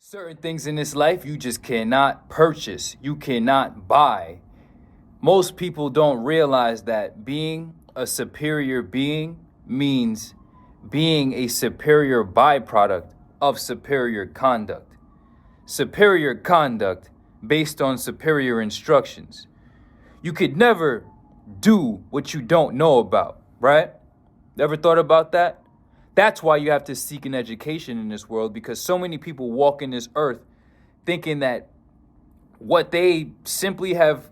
Certain things in this life you just cannot purchase. You cannot buy. Most people don't realize that being a superior being means being a superior byproduct of superior conduct. Superior conduct based on superior instructions. You could never do what you don't know about, right? Ever thought about that? That's why you have to seek an education in this world, because so many people walk in this earth thinking that what they simply have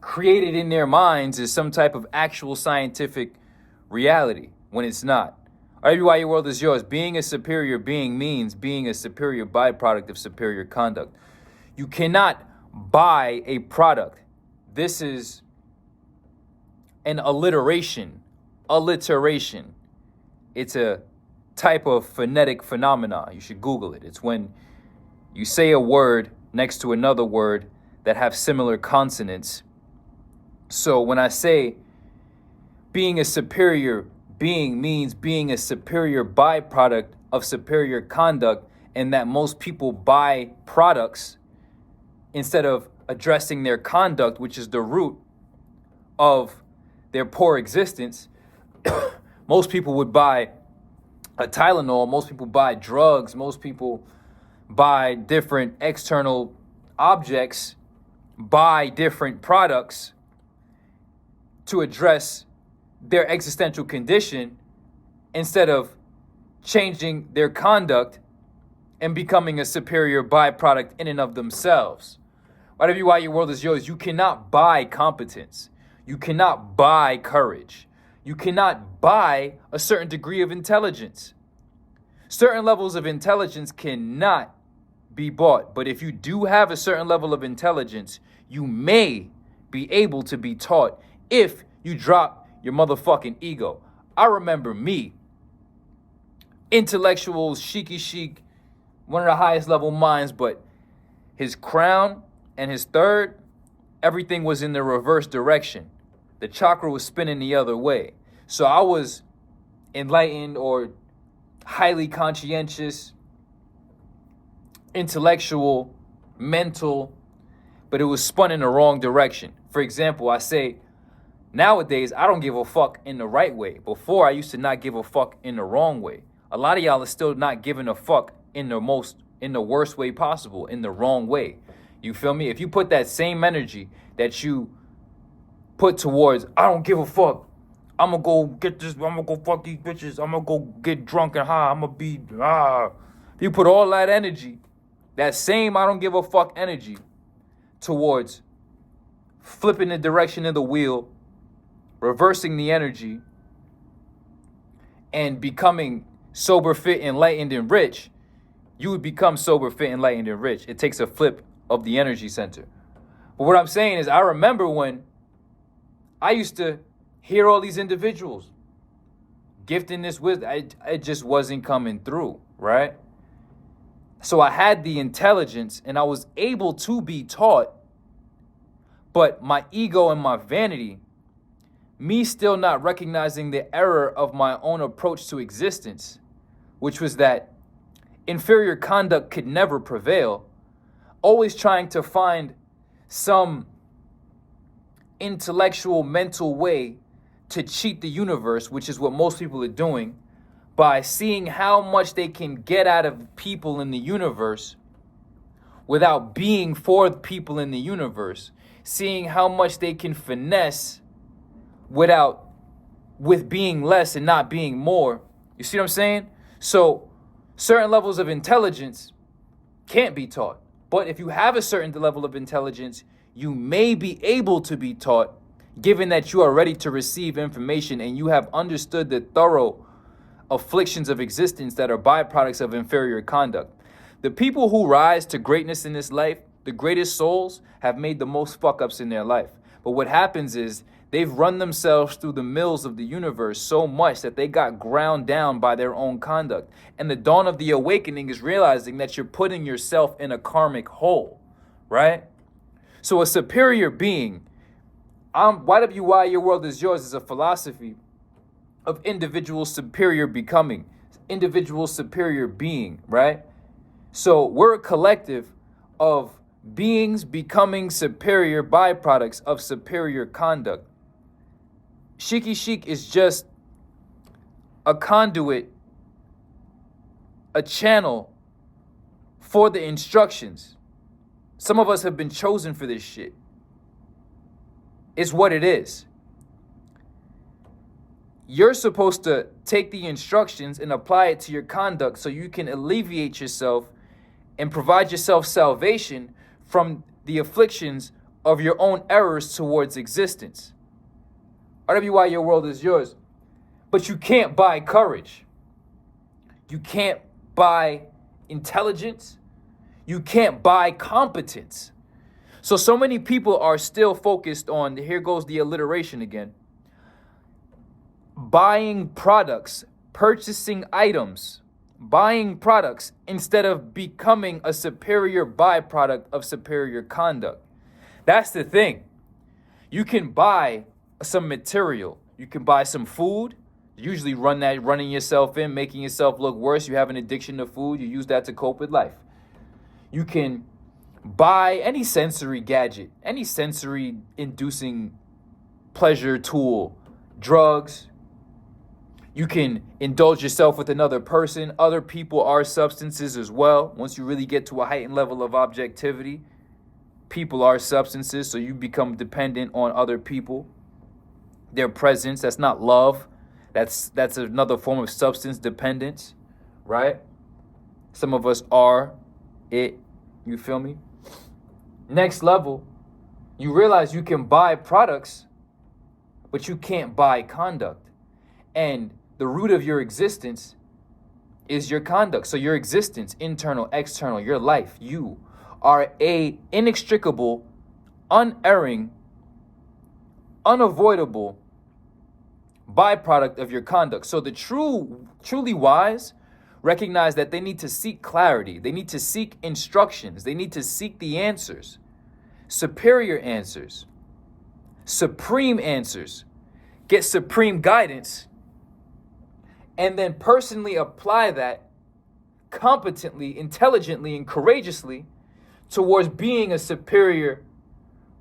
created in their minds is some type of actual scientific reality, when it's not. Why your world is yours. Being a superior being means being a superior byproduct of superior conduct. You cannot buy a product. This is an alliteration. Alliteration. It's a type of phonetic phenomena. You should Google it. It's when you say a word next to another word that have similar consonants. So when I say being a superior being means being a superior byproduct of superior conduct, and that most people buy products instead of addressing their conduct, which is the root of their poor existence. Most people would buy a Tylenol. Most people buy drugs. Most people buy different external objects, buy different products to address their existential condition instead of changing their conduct and becoming a superior byproduct in and of themselves. Why your world is yours. You cannot buy competence. You cannot buy courage. You cannot buy a certain degree of intelligence. Certain levels of intelligence cannot be bought. But if you do have a certain level of intelligence, you may be able to be taught if you drop your motherfucking ego. I remember me, intellectual, Sheikhy Chic, one of the highest level minds, but his crown and his third, everything was in the reverse direction. The chakra was spinning the other way. So I was enlightened or highly conscientious, intellectual, mental, but it was spun in the wrong direction. For example, I say, nowadays, I don't give a fuck in the right way. Before, I used to not give a fuck in the wrong way. A lot of y'all are still not giving a fuck in the worst way possible, in the wrong way. You feel me? If you put that same energy that you put towards, I don't give a fuck, I'm gonna go get this, I'm gonna go fuck these bitches, I'm gonna go get drunk and high, I'm gonna be, If you put all that energy, that same I don't give a fuck energy, towards flipping the direction of the wheel, reversing the energy, and becoming sober, fit, enlightened, and rich, you would become sober, fit, enlightened, and rich. It takes a flip of the energy center. But what I'm saying is, I remember when I used to hear all these individuals gifting this wisdom. It just wasn't coming through, right? So I had the intelligence and I was able to be taught, but my ego and my vanity, me still not recognizing the error of my own approach to existence, which was that inferior conduct could never prevail, always trying to find some intellectual, mental way to cheat the universe, which is what most people are doing, by seeing how much they can get out of people in the universe without being for the people in the universe, seeing how much they can finesse with being less and not being more. You see what I'm saying? So certain levels of intelligence can't be taught. But if you have a certain level of intelligence, you may be able to be taught, given that you are ready to receive information and you have understood the thorough afflictions of existence that are byproducts of inferior conduct. The people who rise to greatness in this life, the greatest souls, have made the most fuck-ups in their life. But what happens is they've run themselves through the mills of the universe so much that they got ground down by their own conduct. And the dawn of the awakening is realizing that you're putting yourself in a karmic hole, right? So a superior being, YWY, your world is yours, is a philosophy of individual superior becoming, individual superior being, right? So we're a collective of beings becoming superior byproducts of superior conduct. Sheikhy Chic is just a conduit, a channel for the instructions. Some of us have been chosen for this shit. It's what it is. You're supposed to take the instructions and apply it to your conduct so you can alleviate yourself and provide yourself salvation from the afflictions of your own errors towards existence. RWI, your world is yours. But you can't buy courage. You can't buy intelligence. You can't buy competence. So many people are still focused on, here goes the alliteration again, buying products, purchasing items, buying products instead of becoming a superior byproduct of superior conduct. That's the thing. You can buy some material. You can buy some food. Usually running yourself in, making yourself look worse. You have an addiction to food. You use that to cope with life. You can buy any sensory gadget, any sensory inducing pleasure tool, drugs. You can indulge yourself with another person. Other people are substances as well. Once you really get to a heightened level of objectivity, people are substances, so you become dependent on other people, their presence. That's not love. That's another form of substance dependence, right? Some of us are it, you feel me? Next level, you realize you can buy products, but you can't buy conduct. And the root of your existence is your conduct. So your existence, internal, external, your life, you are a inextricable, unerring, unavoidable byproduct of your conduct. So the truly wise recognize that they need to seek clarity. They need to seek instructions. They need to seek the answers, superior answers, supreme answers, get supreme guidance, and then personally apply that competently, intelligently, and courageously towards being a superior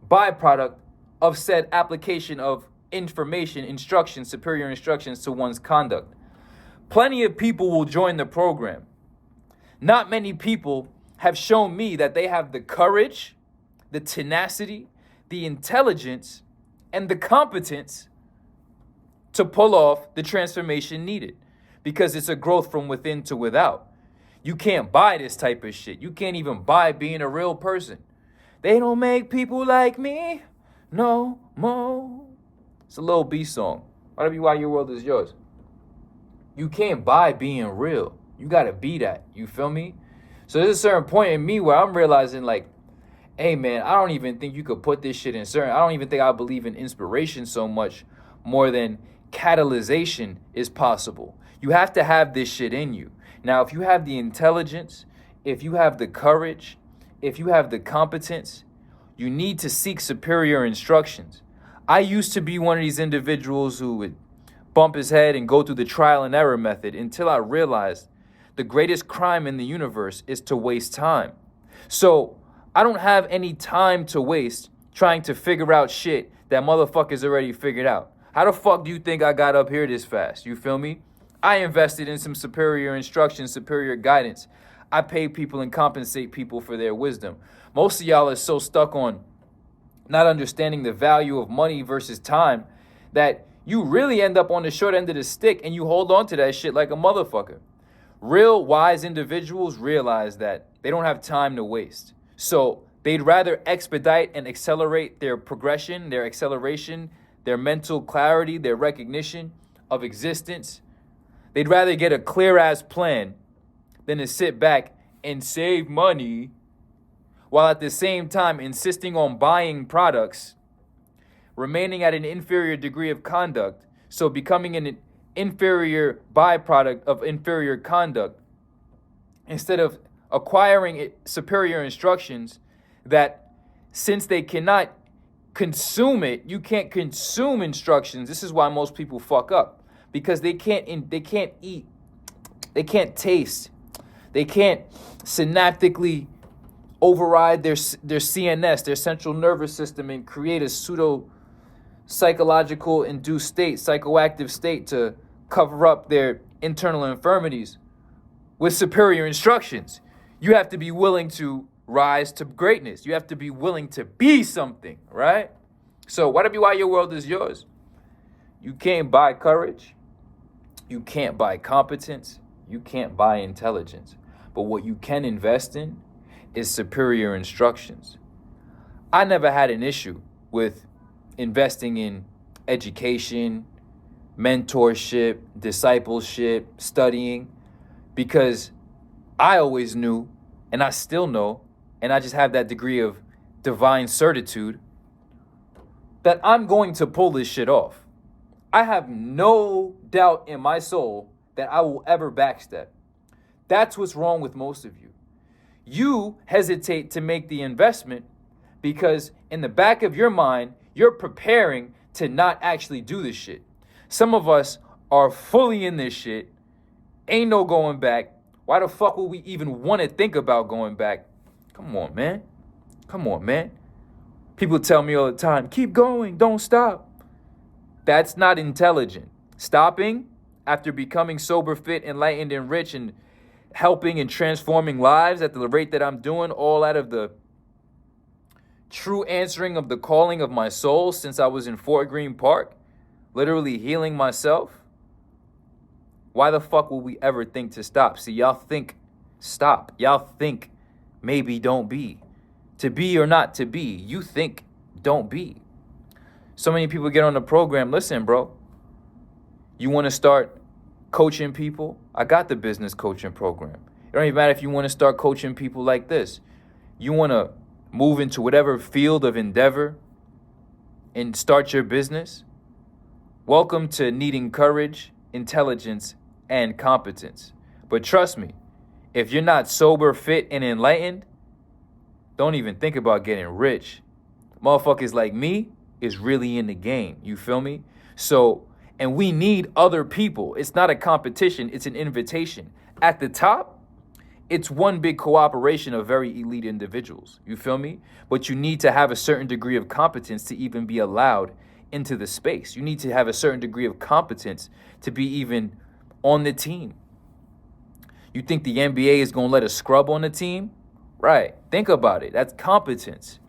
byproduct of said application of information, instructions, superior instructions to one's conduct. Plenty of people will join the program. Not many people have shown me that they have the courage, the tenacity, the intelligence, and the competence to pull off the transformation needed, because it's a growth from within to without. You can't buy this type of shit. You can't even buy being a real person. They don't make people like me no more. It's a Lil B song. RWI, your world is yours. You can't buy being real. You gotta be that. You feel me? So there's a certain point in me where I'm realizing, like, hey man, I don't even think you could put this shit in certain. I don't even think I believe in inspiration so much more than catalyzation is possible. You have to have this shit in you. Now, if you have the intelligence, if you have the courage, if you have the competence, you need to seek superior instructions. I used to be one of these individuals who would bump his head and go through the trial and error method until I realized the greatest crime in the universe is to waste time. So I don't have any time to waste trying to figure out shit that motherfuckers already figured out. How the fuck do you think I got up here this fast? You feel me? I invested in some superior instruction, superior guidance. I pay people and compensate people for their wisdom. Most of y'all are so stuck on not understanding the value of money versus time that you really end up on the short end of the stick and you hold on to that shit like a motherfucker. Real wise individuals realize that they don't have time to waste. So they'd rather expedite and accelerate their progression, their acceleration, their mental clarity, their recognition of existence. They'd rather get a clear-ass plan than to sit back and save money while at the same time insisting on buying products, remaining at an inferior degree of conduct, so becoming an inferior byproduct of inferior conduct, instead of acquiring superior instructions that, since they cannot consume it, you can't consume instructions. This is why most people fuck up, because they can't eat, they can't taste, They can't synaptically override their CNS, their central nervous system, and create a pseudo psychological induced state, psychoactive state to cover up their internal infirmities with superior instructions. You have to be willing to rise to greatness. You have to be willing to be something, right? So why your world is yours. You can't buy courage. You can't buy competence. You can't buy intelligence. But what you can invest in is superior instructions. I never had an issue with investing in education, mentorship, discipleship, studying, because I always knew, and I still know, and I just have that degree of divine certitude that I'm going to pull this shit off. I have no doubt in my soul that I will ever backstep. That's what's wrong with most of you. You hesitate to make the investment because in the back of your mind, you're preparing to not actually do this shit. Some of us are fully in this shit. Ain't no going back. Why the fuck would we even want to think about going back? Come on, man. Come on, man. People tell me all the time, keep going, don't stop. That's not intelligent. Stopping after becoming sober, fit, enlightened, and rich, and helping and transforming lives at the rate that I'm doing, all out of the true answering of the calling of my soul since I was in Fort Greene Park, literally healing myself. Why the fuck will we ever think to stop? See, y'all think stop. Y'all think maybe don't be. To be or not to be. You think don't be. So many people get on the program. Listen, bro. You want to start coaching people? I got the business coaching program. It don't even matter if you want to start coaching people like this. You want to move into whatever field of endeavor and start your business? Welcome to needing courage, intelligence, and competence. But trust me, if you're not sober, fit, and enlightened, don't even think about getting rich. Motherfuckers like me is really in the game. You feel me? So, and we need other people. It's not a competition. It's an invitation. At the top, it's one big cooperation of very elite individuals. You feel me? But you need to have a certain degree of competence to even be allowed into the space. You need to have a certain degree of competence to be even on the team. You think the NBA is going to let a scrub on the team? Right. Think about it. That's competence.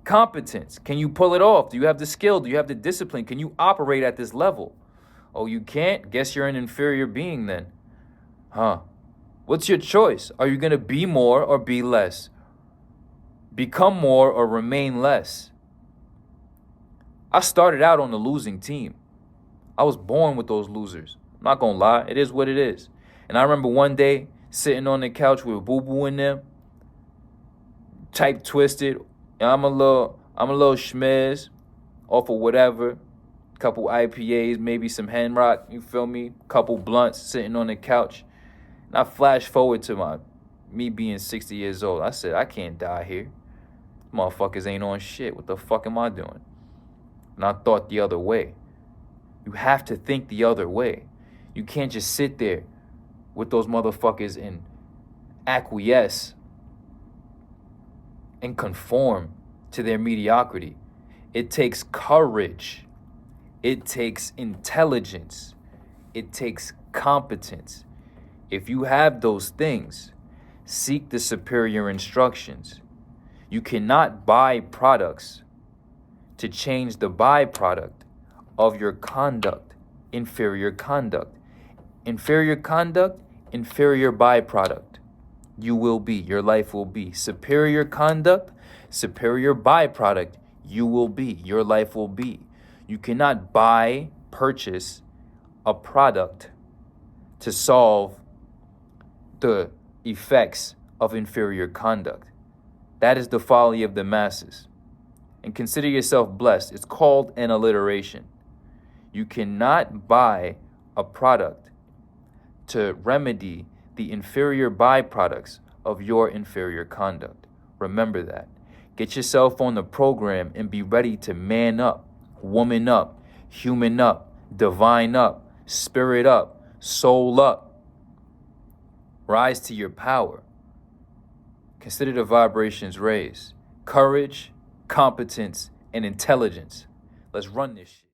Competence. Can you pull it off? Do you have the skill? Do you have the discipline? Can you operate at this level? Oh, you can't? Guess you're an inferior being then. Huh? What's your choice? Are you going to be more or be less? Become more or remain less? I started out on the losing team. I was born with those losers. I'm not going to lie. It is what it is. And I remember one day sitting on the couch with Boo Boo in them, type twisted. I'm a little schmiz off of whatever. Couple IPAs, maybe some hen rock, you feel me? Couple blunts sitting on the couch. And I flash forward to me being 60 years old. I said, I can't die here. Motherfuckers ain't on shit. What the fuck am I doing? And I thought the other way. You have to think the other way. You can't just sit there with those motherfuckers and acquiesce and conform to their mediocrity. It takes courage. It takes intelligence. It takes competence. If you have those things, seek the superior instructions. You cannot buy products to change the byproduct of your conduct, inferior conduct. Inferior conduct, inferior byproduct. You will be, your life will be. Superior conduct, superior byproduct, you will be, your life will be. You cannot purchase a product to solve the effects of inferior conduct. That is the folly of the masses. And consider yourself blessed. It's called an alliteration. You cannot buy a product to remedy the inferior byproducts of your inferior conduct. Remember that. Get yourself on the program and be ready to man up, woman up, human up, divine up, spirit up, soul up. Rise to your power. Consider the vibrations raised. Courage, competence, and intelligence. Let's run this shit.